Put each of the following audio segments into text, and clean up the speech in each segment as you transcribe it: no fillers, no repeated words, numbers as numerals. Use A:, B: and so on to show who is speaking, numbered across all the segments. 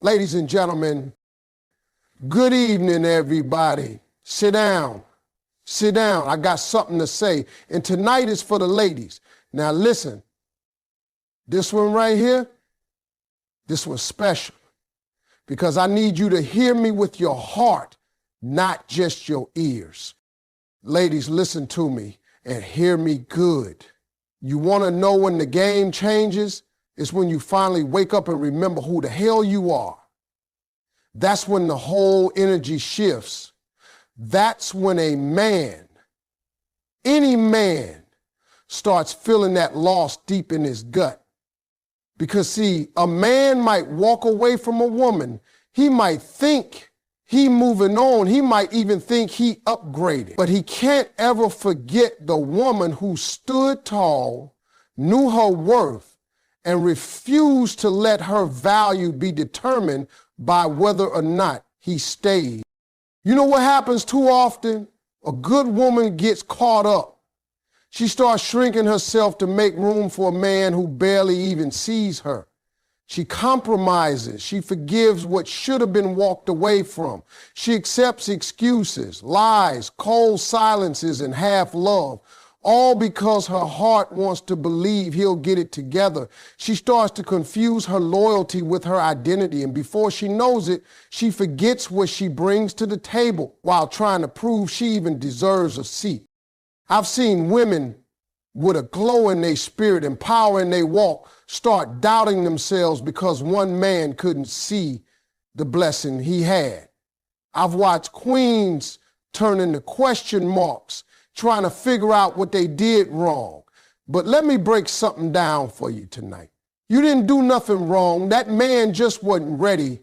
A: Ladies and gentlemen, good evening, everybody. Sit down. Sit down. I got something to say. And tonight is for the ladies. Now listen, this one right here, this one's special because I need you to hear me with your heart, not just your ears. Ladies, listen to me and hear me good. You want to know when the game changes? It's when you finally wake up and remember who the hell you are. That's when the whole energy shifts. That's when a man, any man, starts feeling that loss deep in his gut. Because see, a man might walk away from a woman. He might think he moving on. He might even think he upgraded. But he can't ever forget the woman who stood tall, knew her worth, and refused to let her value be determined by whether or not he stayed. You know what happens too often? A good woman gets caught up. She starts shrinking herself to make room for a man who barely even sees her. She compromises. She forgives what should have been walked away from. She accepts excuses, lies, cold silences, and half love, all because her heart wants to believe he'll get it together. She starts to confuse her loyalty with her identity, and before she knows it, she forgets what she brings to the table while trying to prove she even deserves a seat. I've seen women with a glow in their spirit and power in their walk start doubting themselves because one man couldn't see the blessing he had. I've watched queens turn into question marks trying to figure out what they did wrong. But let me break something down for you tonight. You didn't do nothing wrong. That man just wasn't ready.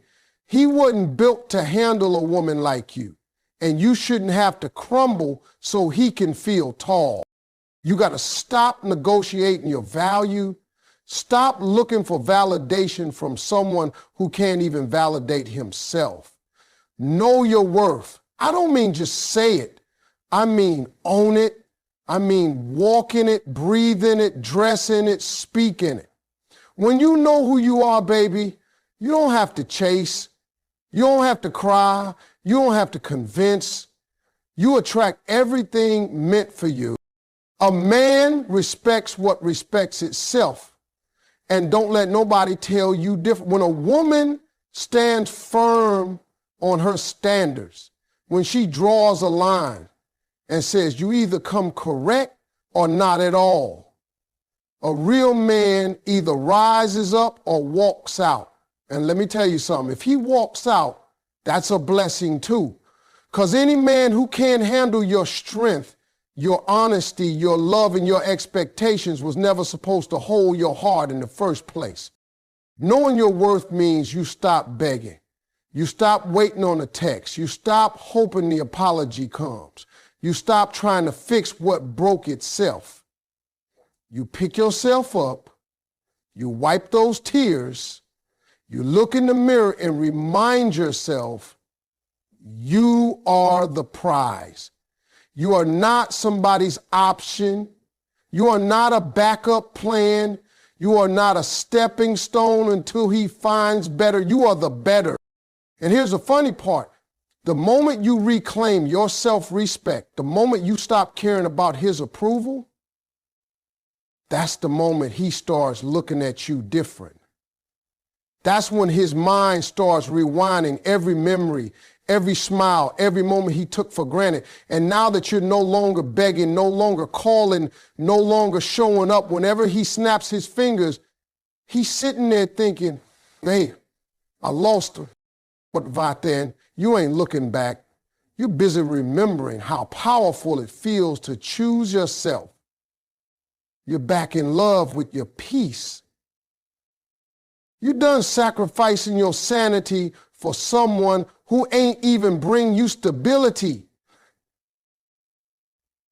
A: He wasn't built to handle a woman like you. And you shouldn't have to crumble so he can feel tall. You got to stop negotiating your value. Stop looking for validation from someone who can't even validate himself. Know your worth. I don't mean just say it. I mean own it. I mean walk in it, breathe in it, dress in it, speak in it. When you know who you are, baby, you don't have to chase. You don't have to cry. You don't have to convince. You attract everything meant for you. A man respects what respects itself. And don't let nobody tell you different. When a woman stands firm on her standards, when she draws a line and says you either come correct or not at all, a real man either rises up or walks out. And let me tell you something, if he walks out, that's a blessing too. Because any man who can't handle your strength, your honesty, your love, and your expectations was never supposed to hold your heart in the first place. Knowing your worth means you stop begging. You stop waiting on a text. You stop hoping the apology comes. You stop trying to fix what broke itself. You pick yourself up. You wipe those tears. You look in the mirror and remind yourself, you are the prize. You are not somebody's option. You are not a backup plan. You are not a stepping stone until he finds better. You are the better. And here's the funny part. The moment you reclaim your self-respect, the moment you stop caring about his approval, that's the moment he starts looking at you different. That's when his mind starts rewinding every memory, every smile, every moment he took for granted. And now that you're no longer begging, no longer calling, no longer showing up, whenever he snaps his fingers, he's sitting there thinking, hey, I lost her. But right then, you ain't looking back. You're busy remembering how powerful it feels to choose yourself. You're back in love with your peace. You're done sacrificing your sanity for someone who ain't even bring you stability.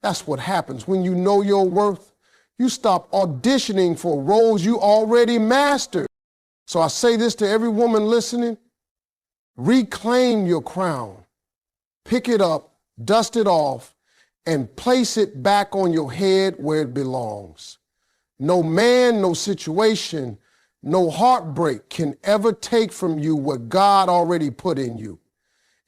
A: That's what happens when you know your worth. You stop auditioning for roles you already mastered. So I say this to every woman listening. Reclaim your crown. Pick it up, dust it off, and place it back on your head where it belongs. No man, no situation, No heartbreak can ever take from you what God already put in you.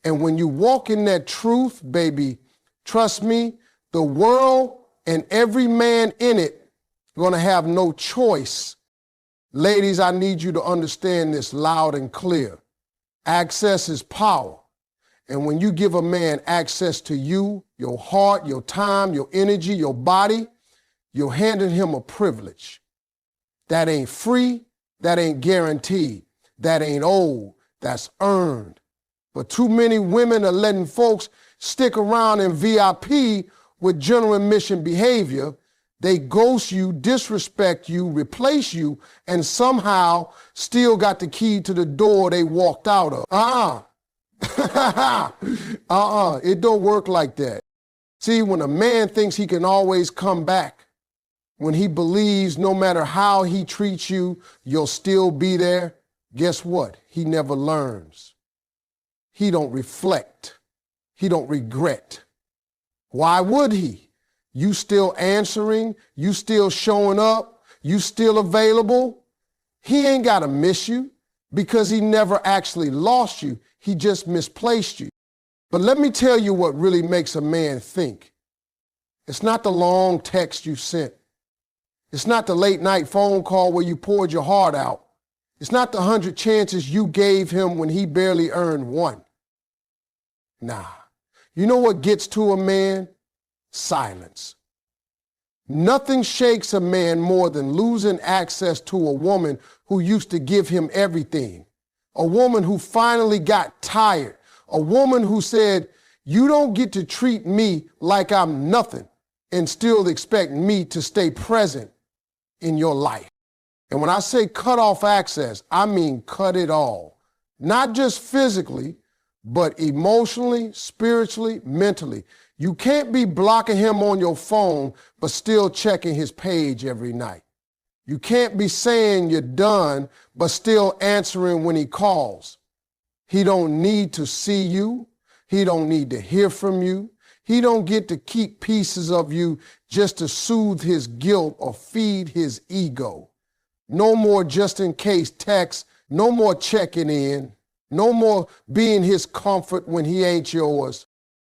A: And when you walk in that truth, baby, trust me, the world and every man in it going to have no choice. Ladies, I need you to understand this loud and clear. Access is power. And when you give a man access to you, your heart, your time, your energy, your body, you're handing him a privilege. That ain't free, that ain't guaranteed, that ain't owed, that's earned. But too many women are letting folks stick around in VIP with general admission behavior. They ghost you, disrespect you, replace you, and somehow still got the key to the door they walked out of. It don't work like that. See, when a man thinks he can always come back, when he believes no matter how he treats you, you'll still be there, guess what? He never learns. He don't reflect. He don't regret. Why would he? You still answering, you still showing up, you still available. He ain't got to miss you because he never actually lost you. He just misplaced you. But let me tell you what really makes a man think. It's not the long text you sent. It's not the late night phone call where you poured your heart out. It's not the 100 chances you gave him when he barely earned one. Nah. You know what gets to a man? Silence. Nothing shakes a man more than losing access to a woman who used to give him everything. A woman who finally got tired. A woman who said, you don't get to treat me like I'm nothing and still expect me to stay present in your life. And when I say cut off access, I mean cut it all. Not just physically, but emotionally, spiritually, mentally. You can't be blocking him on your phone, but still checking his page every night. You can't be saying you're done, but still answering when he calls. He don't need to see you. He don't need to hear from you. He don't get to keep pieces of you just to soothe his guilt or feed his ego. No more just in case texts, no more checking in, no more being his comfort when he ain't yours.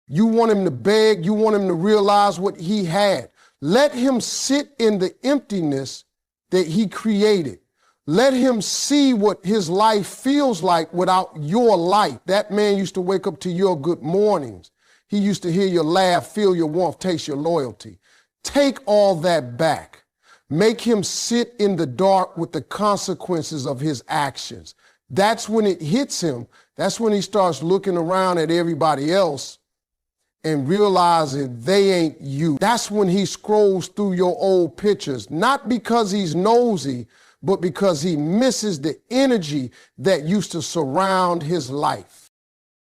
A: You want him to beg, you want him to realize what he had. Let him sit in the emptiness that he created. Let him see what his life feels like without your light. That man used to wake up to your good mornings. He used to hear your laugh, feel your warmth, taste your loyalty. Take all that back. Make him sit in the dark with the consequences of his actions. That's when it hits him. That's when he starts looking around at everybody else and realizing they ain't you. That's when he scrolls through your old pictures, not because he's nosy, but because he misses the energy that used to surround his life.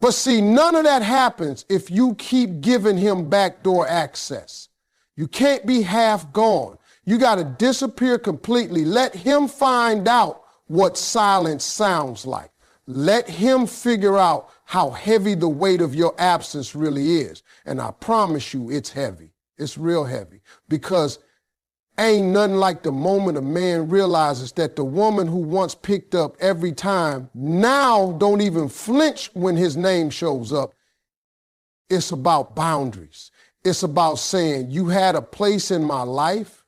A: But see, none of that happens if you keep giving him backdoor access. You can't be half gone. You got to disappear completely. Let him find out what silence sounds like. Let him figure out how heavy the weight of your absence really is. And I promise you it's heavy. It's real heavy. Because ain't nothing like the moment a man realizes that the woman who once picked up every time now don't even flinch when his name shows up. It's about boundaries. It's about saying you had a place in my life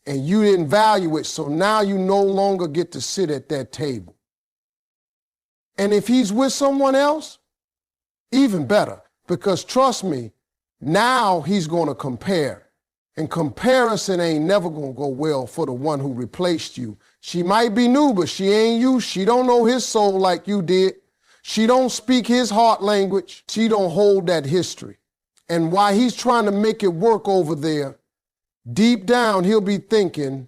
A: and you didn't value it, so now you no longer get to sit at that table. And if he's with someone else, even better, because trust me, now he's going to compare. And comparison ain't never going to go well for the one who replaced you. She might be new, but she ain't you. She don't know his soul like you did. She don't speak his heart language. She don't hold that history. And while he's trying to make it work over there, deep down he'll be thinking,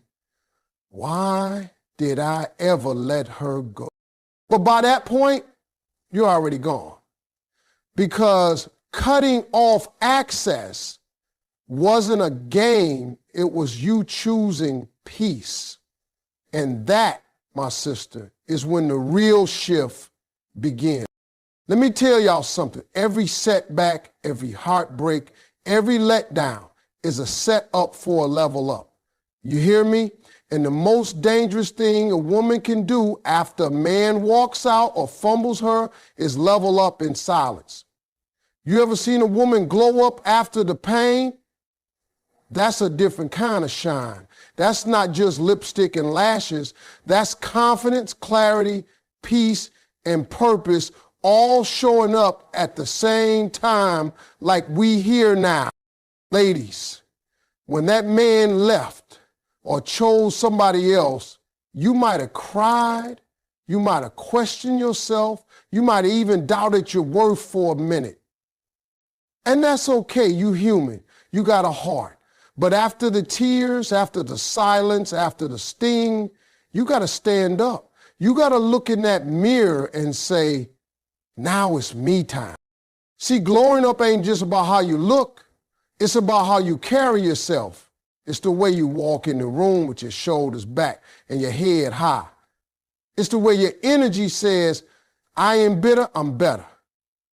A: why did I ever let her go? But by that point, you're already gone. Because cutting off access wasn't a game, it was you choosing peace. And that, my sister, is when the real shift begins. Let me tell y'all something. Every setback, every heartbreak, every letdown is a set up for a level up. You hear me? And the most dangerous thing a woman can do after a man walks out or fumbles her is level up in silence. You ever seen a woman glow up after the pain? That's a different kind of shine. That's not just lipstick and lashes. That's confidence, clarity, peace, and purpose all showing up at the same time like we here now. Ladies, when that man left or chose somebody else, you might have cried, you might have questioned yourself, you might have even doubted your worth for a minute. And that's okay, you human, you got a heart. But after the tears, after the silence, after the sting, you got to stand up. You got to look in that mirror and say, now it's me time. See, glowing up ain't just about how you look. It's about how you carry yourself. It's the way you walk in the room with your shoulders back and your head high. It's the way your energy says, I ain't bitter, I'm better.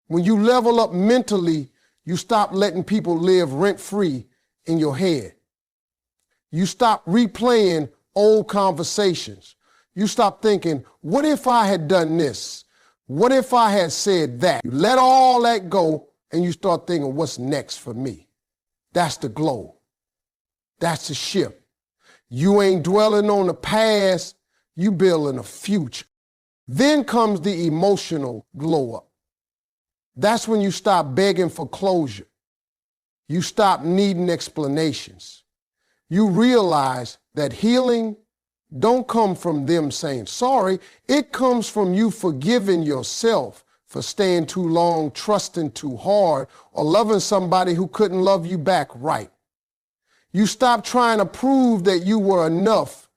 A: When you level up mentally, you stop letting people live rent-free in your head. You stop replaying old conversations. You stop thinking, what if I had done this? What if I had said that? You let all that go and you start thinking, what's next for me? That's the glow. That's the shift. You ain't dwelling on the past, you building a future. Then comes the emotional glow up. That's when you stop begging for closure. You stop needing explanations. You realize that healing don't come from them saying sorry. It comes from you forgiving yourself for staying too long, trusting too hard, or loving somebody who couldn't love you back right. You stop trying to prove that you were enough,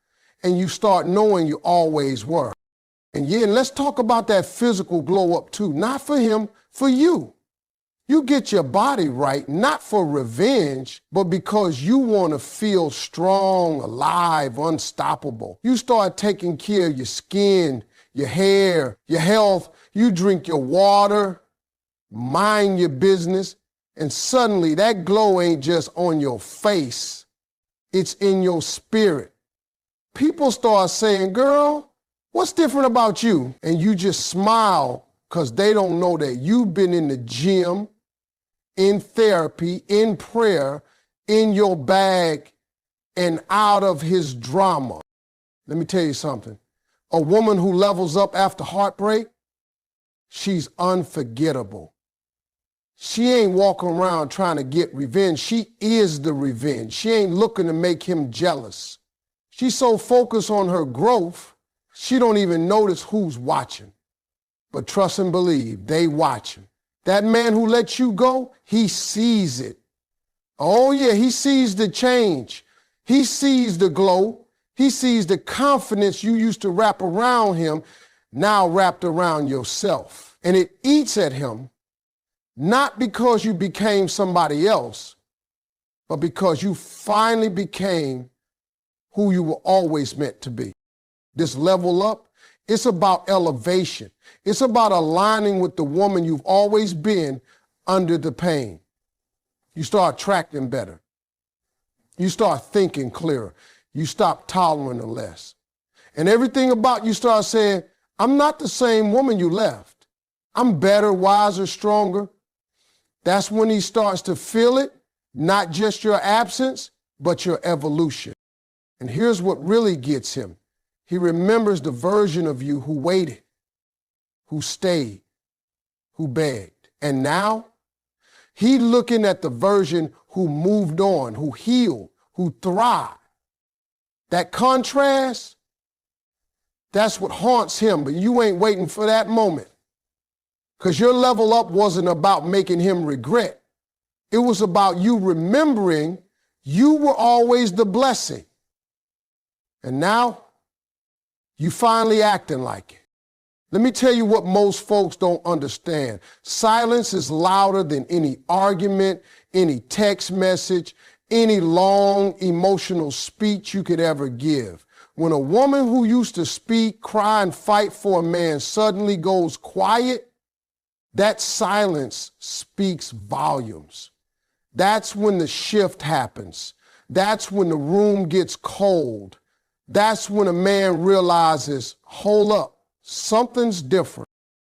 A: and you start knowing you always were. And let's talk about that physical glow up too. Not for him, for you. You get your body right, not for revenge, but because you want to feel strong, alive, unstoppable. You start taking care of your skin, your hair, your health. You drink your water, mind your business, and suddenly that glow ain't just on your face. It's in your spirit. People start saying, girl, what's different about you? And you just smile because they don't know that you've been in the gym, in therapy, in prayer, in your bag, and out of his drama. Let me tell you something. A woman who levels up after heartbreak, she's unforgettable. She ain't walking around trying to get revenge. She is the revenge. She ain't looking to make him jealous. She's so focused on her growth, she don't even notice who's watching. But trust and believe, they watching. That man who let you go, he sees it. Oh yeah, he sees the change. He sees the glow. He sees the confidence you used to wrap around him, now wrapped around yourself. And it eats at him, not because you became somebody else, but because you finally became who you were always meant to be. This level up, it's about elevation. It's about aligning with the woman you've always been under the pain. You start tracking better. You start thinking clearer. You stop tolerating less. And everything about you starts saying, I'm not the same woman you left. I'm better, wiser, stronger. That's when he starts to feel it, not just your absence, but your evolution. And here's what really gets him. He remembers the version of you who waited, who stayed, who begged. And now, he's looking at the version who moved on, who healed, who thrived. That contrast, that's what haunts him, but you ain't waiting for that moment. Because your level up wasn't about making him regret. It was about you remembering you were always the blessing. And now, you finally acting like it. Let me tell you what most folks don't understand. Silence is louder than any argument, any text message, any long emotional speech you could ever give. When a woman who used to speak, cry, and fight for a man suddenly goes quiet, that silence speaks volumes. That's when the shift happens. That's when the room gets cold. That's when a man realizes, hold up, something's different.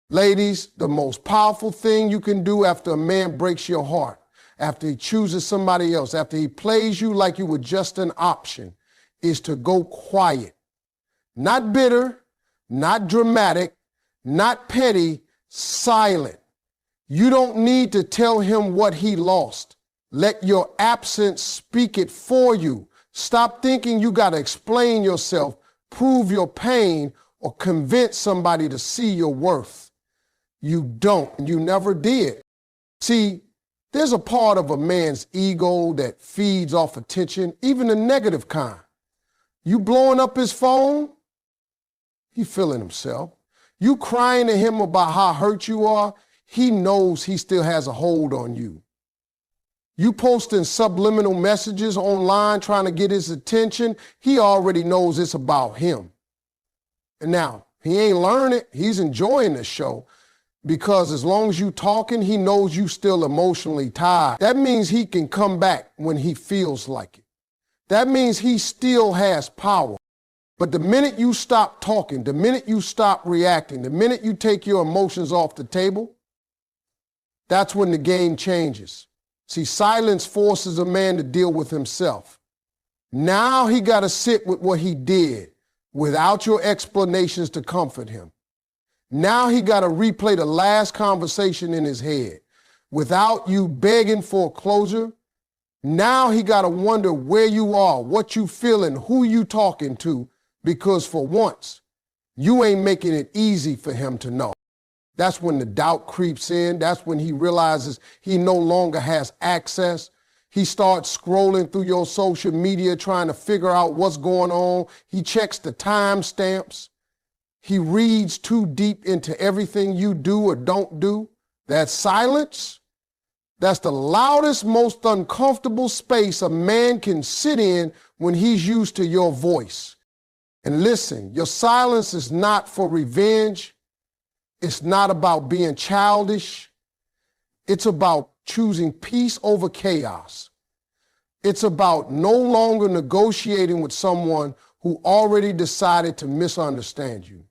A: Ladies, the most powerful thing you can do after a man breaks your heart, after he chooses somebody else, after he plays you like you were just an option, is to go quiet. Not bitter, not dramatic, not petty, silent. You don't need to tell him what he lost. Let your absence speak it for you. Stop thinking you got to explain yourself, prove your pain, or convince somebody to see your worth. You don't. You never did. See, there's a part of a man's ego that feeds off attention, even the negative kind. You blowing up his phone, he feeling himself. You crying to him about how hurt you are, he knows he still has a hold on you. You posting subliminal messages online trying to get his attention, he already knows it's about him. And now, he ain't learning, he's enjoying the show, because as long as you talking, he knows you still emotionally tied. That means he can come back when he feels like it. That means he still has power. But the minute you stop talking, the minute you stop reacting, the minute you take your emotions off the table, that's when the game changes. See, silence forces a man to deal with himself. Now he got to sit with what he did without your explanations to comfort him. Now he got to replay the last conversation in his head without you begging for closure. Now he got to wonder where you are, what you feeling, who you talking to, because for once, you ain't making it easy for him to know. That's when the doubt creeps in. That's when he realizes he no longer has access. He starts scrolling through your social media trying to figure out what's going on. He checks the timestamps. He reads too deep into everything you do or don't do. That silence, that's the loudest, most uncomfortable space a man can sit in when he's used to your voice. And listen, your silence is not for revenge. It's not about being childish. It's about choosing peace over chaos. It's about no longer negotiating with someone who already decided to misunderstand you.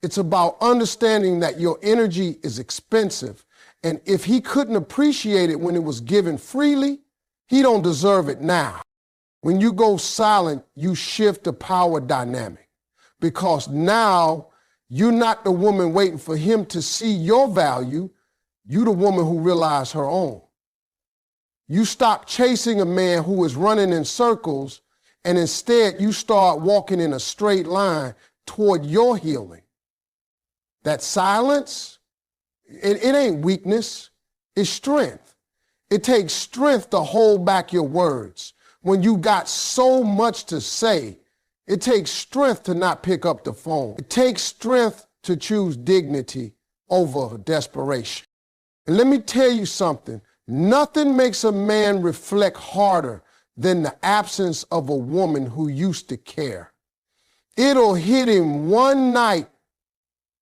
A: It's about understanding that your energy is expensive, and if he couldn't appreciate it when it was given freely, he don't deserve it now. When you go silent, you shift the power dynamic, because now you're not the woman waiting for him to see your value. You're the woman who realized her own. You stop chasing a man who is running in circles, and instead you start walking in a straight line toward your healing. That silence, it ain't weakness, it's strength. It takes strength to hold back your words. When you got so much to say, it takes strength to not pick up the phone. It takes strength to choose dignity over desperation. And let me tell you something, nothing makes a man reflect harder than the absence of a woman who used to care. It'll hit him one night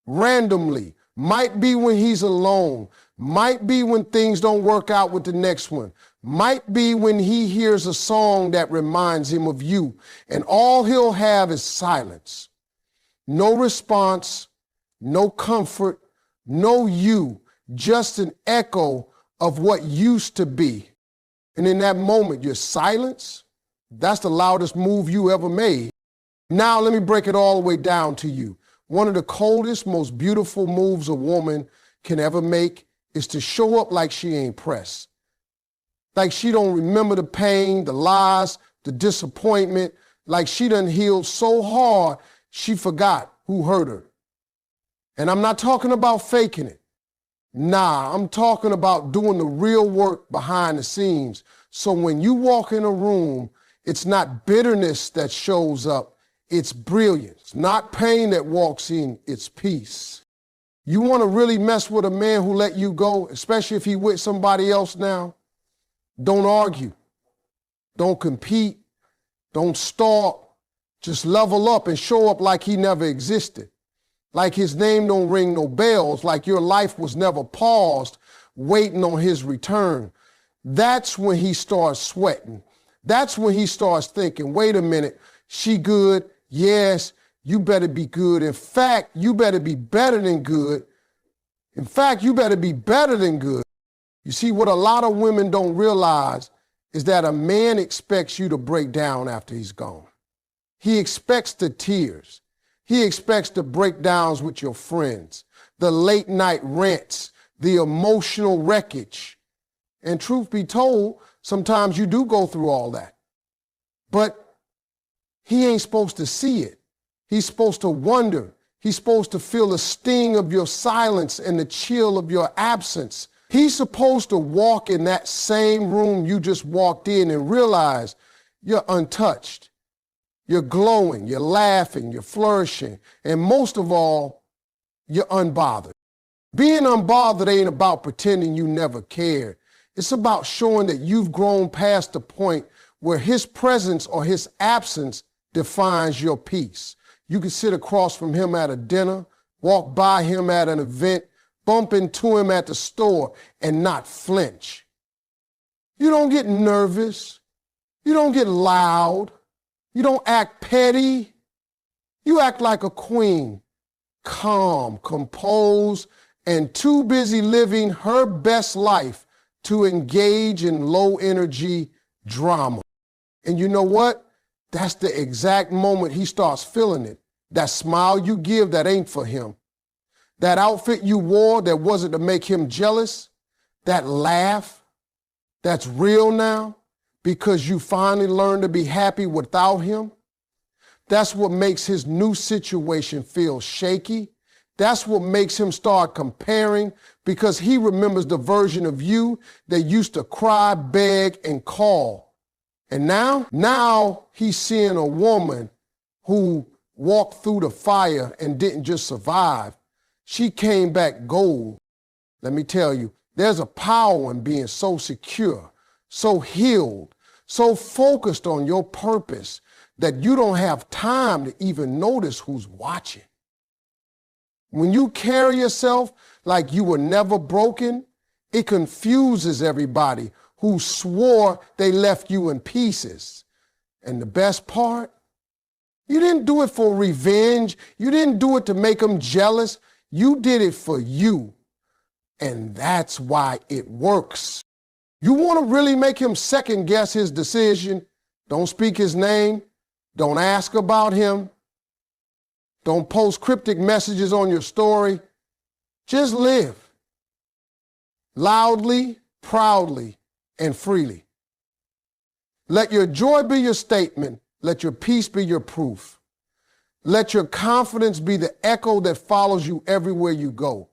A: randomly, might be when he's alone, might be when things don't work out with the next one, might be when he hears a song that reminds him of you, and all he'll have is silence. No response, no comfort, no you, just an echo of what used to be. And in that moment, your silence, that's the loudest move you ever made. Now let me break it all the way down to you. One of the coldest, most beautiful moves a woman can ever make is to show up like she ain't pressed. Like she don't remember the pain, the lies, the disappointment, like she done healed so hard she forgot who hurt her. And I'm not talking about faking it. Nah, I'm talking about doing the real work behind the scenes. So when you walk in a room, it's not bitterness that shows up, it's brilliance. Not pain that walks in, it's peace. You want to really mess with a man who let you go, especially if he with somebody else now? Don't argue. Don't compete. Don't stalk. Just level up and show up like he never existed. Like his name don't ring no bells, like your life was never paused, waiting on his return. That's when he starts sweating. That's when he starts thinking, wait a minute, She good? Yes, you better be good. In fact, you better be better than good. In fact, you better be better than good. You see, what a lot of women don't realize is that a man expects you to break down after he's gone. He expects the tears. He expects the breakdowns with your friends, the late night rants, the emotional wreckage. And truth be told, sometimes you do go through all that. But he ain't supposed to see it. He's supposed to wonder. He's supposed to feel the sting of your silence and the chill of your absence. He's supposed to walk in that same room you just walked in and realize you're untouched. You're glowing, you're laughing, you're flourishing, and most of all, you're unbothered. Being unbothered ain't about pretending you never cared. It's about showing that you've grown past the point where his presence or his absence defines your peace. You can sit across from him at a dinner, walk by him at an event, bump into him at the store, and not flinch. You don't get nervous. You don't get loud. You don't act petty. You act like a queen, calm, composed, and too busy living her best life to engage in low-energy drama. And you know what? That's the exact moment he starts feeling it. That smile you give that ain't for him. That outfit you wore that wasn't to make him jealous. That laugh that's real now because you finally learned to be happy without him. That's what makes his new situation feel shaky. That's what makes him start comparing because he remembers the version of you that used to cry, beg, and call. And now he's seeing a woman who walked through the fire and didn't just survive. She came back gold. Let me tell you, there's a power in being so secure, so healed, so focused on your purpose that you don't have time to even notice who's watching. When you carry yourself like you were never broken, it confuses everybody who swore they left you in pieces. And the best part, you didn't do it for revenge. You didn't do it to make them jealous. You did it for you. And that's why it works. You want to really make him second guess his decision? Don't speak his name. Don't ask about him. Don't post cryptic messages on your story. Just live loudly, proudly, and freely. Let your joy be your statement. Let your peace be your proof. Let your confidence be the echo that follows you everywhere you go.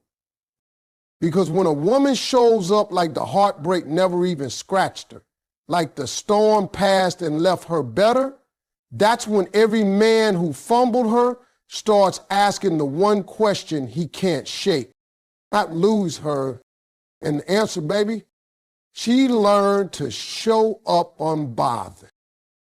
A: Because when a woman shows up like the heartbreak never even scratched her, like the storm passed and left her better, that's when every man who fumbled her starts asking the one question he can't shake, not lose her. And the answer, baby, she learned to show up unbothered.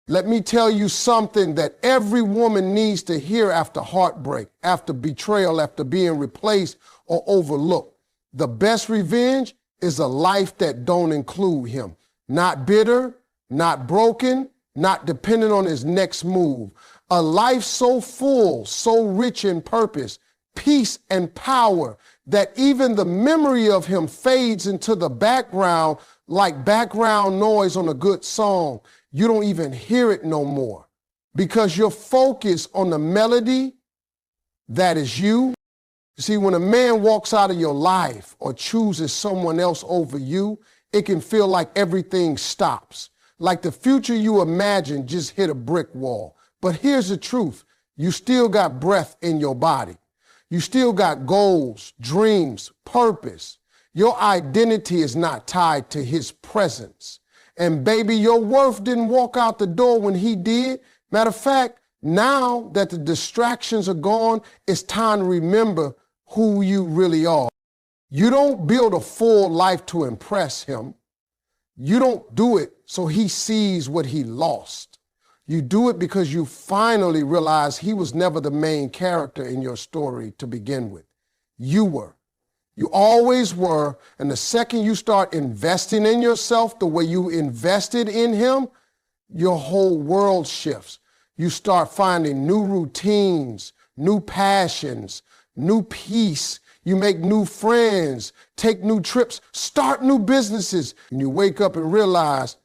A: Let me tell you something that every woman needs to hear after heartbreak, after betrayal, after being replaced or overlooked. The best revenge is a life that don't include him. Not bitter, not broken, not dependent on his next move. A life so full, so rich in purpose, peace, and power that even the memory of him fades into the background like background noise on a good song. You don't even hear it no more because you're focused on the melody that is you. See, when a man walks out of your life or chooses someone else over you, it can feel like everything stops, like the future you imagined just hit a brick wall. But here's the truth. You still got breath in your body. You still got goals, dreams, purpose. Your identity is not tied to his presence. And baby, your worth didn't walk out the door when he did. Matter of fact, now that the distractions are gone, it's time to remember who you really are. You don't build a full life to impress him. You don't do it so he sees what he lost. You do it because you finally realize he was never the main character in your story to begin with. You were. You always were. And the second you start investing in yourself the way you invested in him, your whole world shifts. You start finding new routines, new passions, new peace. You make new friends, take new trips, start new businesses. And you wake up and realize,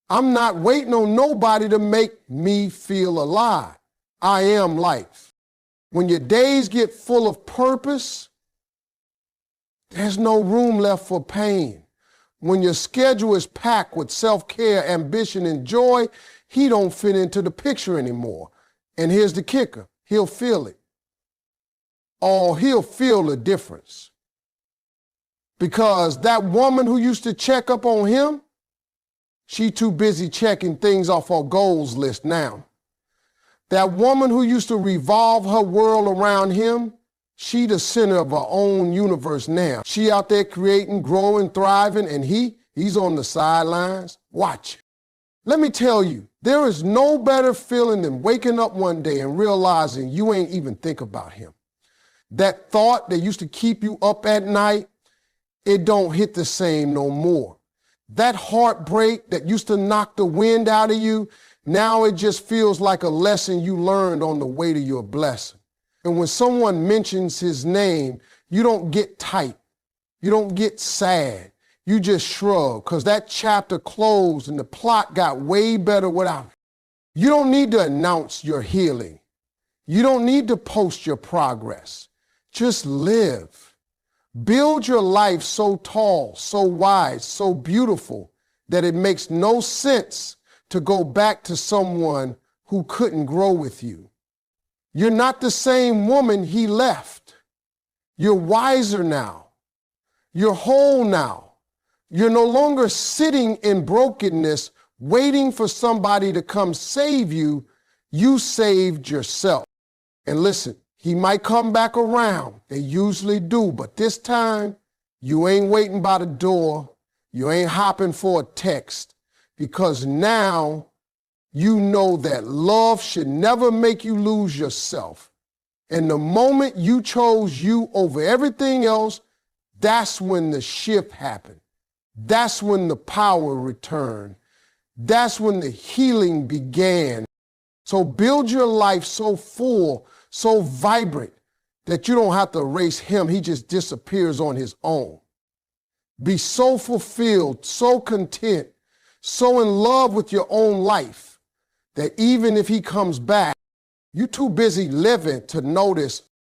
A: I'm not waiting on nobody to make me feel alive. I am life. When your days get full of purpose, there's no room left for pain. When your schedule is packed with self-care, ambition, and joy, he don't fit into the picture anymore. And here's the kicker, he'll feel it. Oh, he'll feel the difference. Because that woman who used to check up on him, she too busy checking things off her goals list now. That woman who used to revolve her world around him, she the center of her own universe now. She out there creating, growing, thriving, and he's on the sidelines watching. Let me tell you, there is no better feeling than waking up one day and realizing you ain't even think about him. That thought that used to keep you up at night, it don't hit the same no more. That heartbreak that used to knock the wind out of you, now it just feels like a lesson you learned on the way to your blessing. And when someone mentions his name, you don't get tight. You don't get sad. You just shrug because that chapter closed and the plot got way better without it. You don't need to announce your healing. You don't need to post your progress. Just live. Build your life so tall, so wide, so beautiful that it makes no sense to go back to someone who couldn't grow with you. You're not the same woman he left. You're wiser now. You're whole now. You're no longer sitting in brokenness, waiting for somebody to come save you. You saved yourself. And listen, he might come back around. They usually do, but this time you ain't waiting by the door. You ain't hopping for a text because now you know that love should never make you lose yourself. And the moment you chose you over everything else, that's when the shift happened. That's when the power returned. That's when the healing began. So build your life so full, so vibrant, that you don't have to erase him. He just disappears on his own. Be so fulfilled, so content, so in love with your own life that even if he comes back, you're too busy living to notice